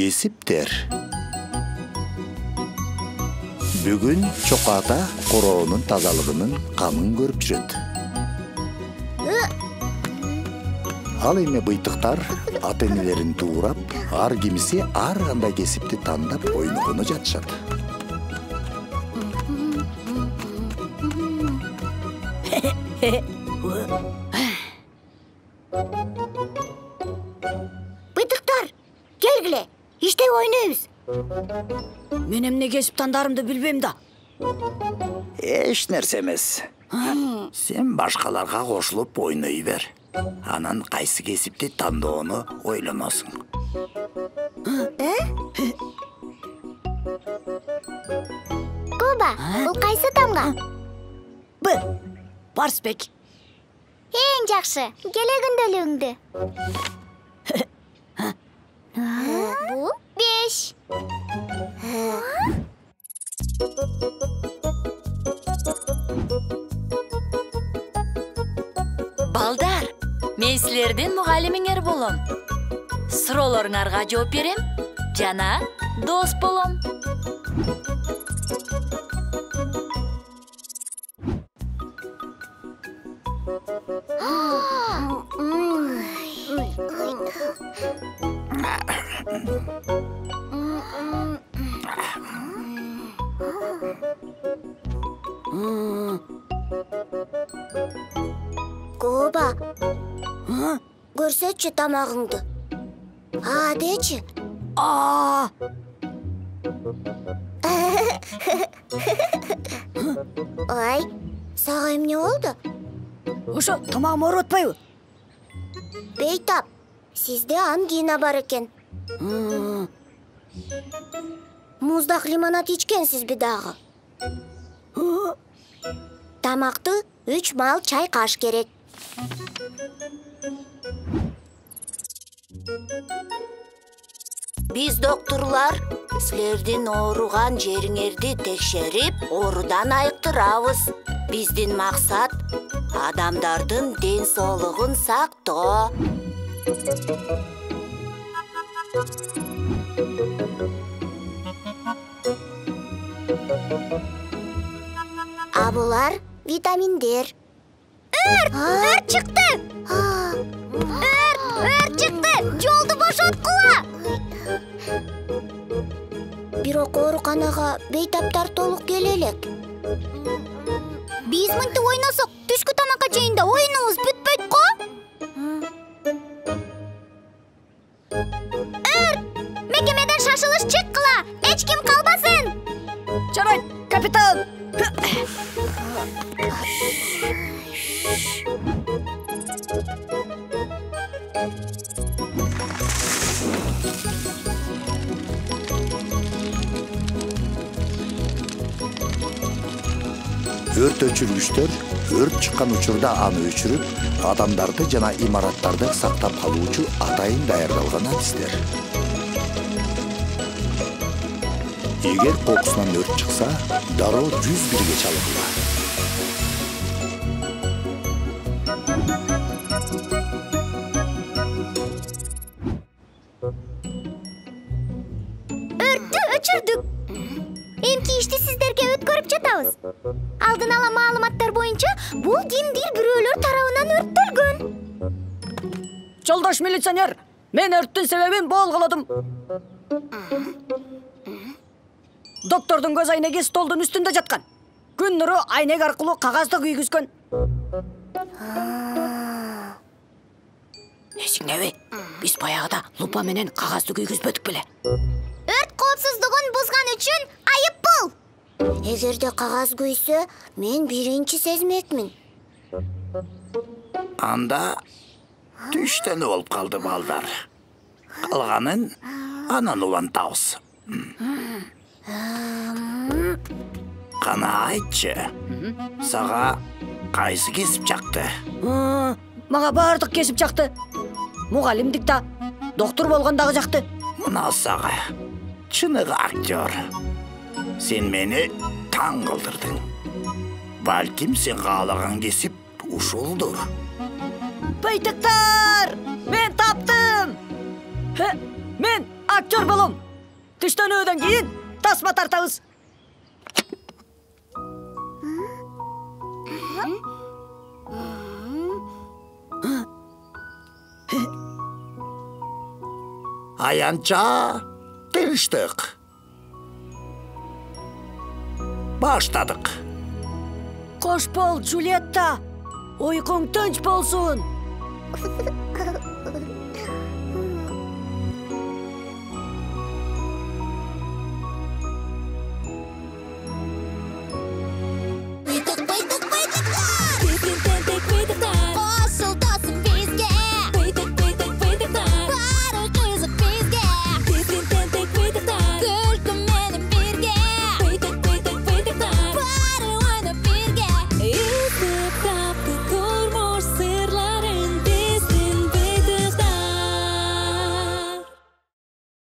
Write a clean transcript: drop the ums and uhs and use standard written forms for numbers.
Кесиптер. Бүгүн чока ата короонун тазалыгынын камын көрүп жүрөт. Ал эми быйтыктар ата-энелерин туурап, ар кимиси ар кандай кесипти тандап ойногону жатышат. Быйтыктар, келгиле, иштеп ойнойбуз. Мен эмне кесип тандарымды билбейм да. Эч нерсе эмес. Сен башкаларга кошулуп ойной бер. Анан кайсы кесипти тандоону ойлоносуң. Коба, бул кайсы тамга? Б. Барсбек. Эң жакшы, келе күндөлүгүңдү. Бул 5. Балдар, мен силердин мугалимиңер болом. Суроолоруңарга жооп берем жана дос болом. Коба, көрсөтчү тамагыңды. Дечи. Ой, сага эмне болду? Ошо тамагым ооруп атпайбы? Бейтап, сизде ангина бар экен. Муздак лимонад ичкенсизби дагы? Тамакты 3 мал чайкаш керек. Биз доктурлар силердин ооруган жериңерди текшерип, оорудан айыктырабыз. Биздин максат адамдардын ден соолугун сактоо. Булар витаминдер. Өрт чыкты! Өрт чыкты! Жолду бошоткула! Бирок ооруканага бейтаптар толук келе элек. Биз мынтип ойносок, түшкү тамакка чейин да оюнубуз бүтпөйт го? Мекемеден шашылыш чыккыла! Эч ким калбасын! Жарайт, капитан! Өрт өчүргүчтөр өрт чыккан учурда аны өчүрүп, адамдарды жана имараттарды сактап калуучу атайын даярдалган адистер. Эгер кокусунан өрт чыкса, дароо 101-ге чалгыла. Өрттү өчүрдүк. Эмки ишти сиздерге өткөрүп жатабыз. Алдын ала маалыматтар боюнча, бул кимдир бирөөлөр тарабынан өрттөлгөн. Жолдош милиционер, мен өрттүн себебин болголадым. Доктордун көз айнеги столдун үстүндө жаткан. Күн нуру айнек аркылуу кагазды күйгүзгөн. Эсиңеби? Биз баягыда лупа менен кагазды күйгүзбөдүк беле? Өрт коопсуздугун бузган үчүн айып бул. Эгерде кагаз күйсө, мен биринчи сезмекмин. Анда түштөнү болуп калды балдар. Калганын анан улантабыз. Кана айтчы, сага кайсы кесип чакты? Мага баардык кесип чакты. Мугалимдик да, доктор болгондагы жакты. Мына сага чыныгы актер. Сен мени таң кылдырдың. Балким сен каалаган кесип ушулдур. Бейтиктар! Мен таптым! Мен актер болом. Түштөнүүдөн кийин тасма тартабыз. Аянча тыныштык. Баштадык. Кош бол, Джульетта. Уйкуң тынч болсун.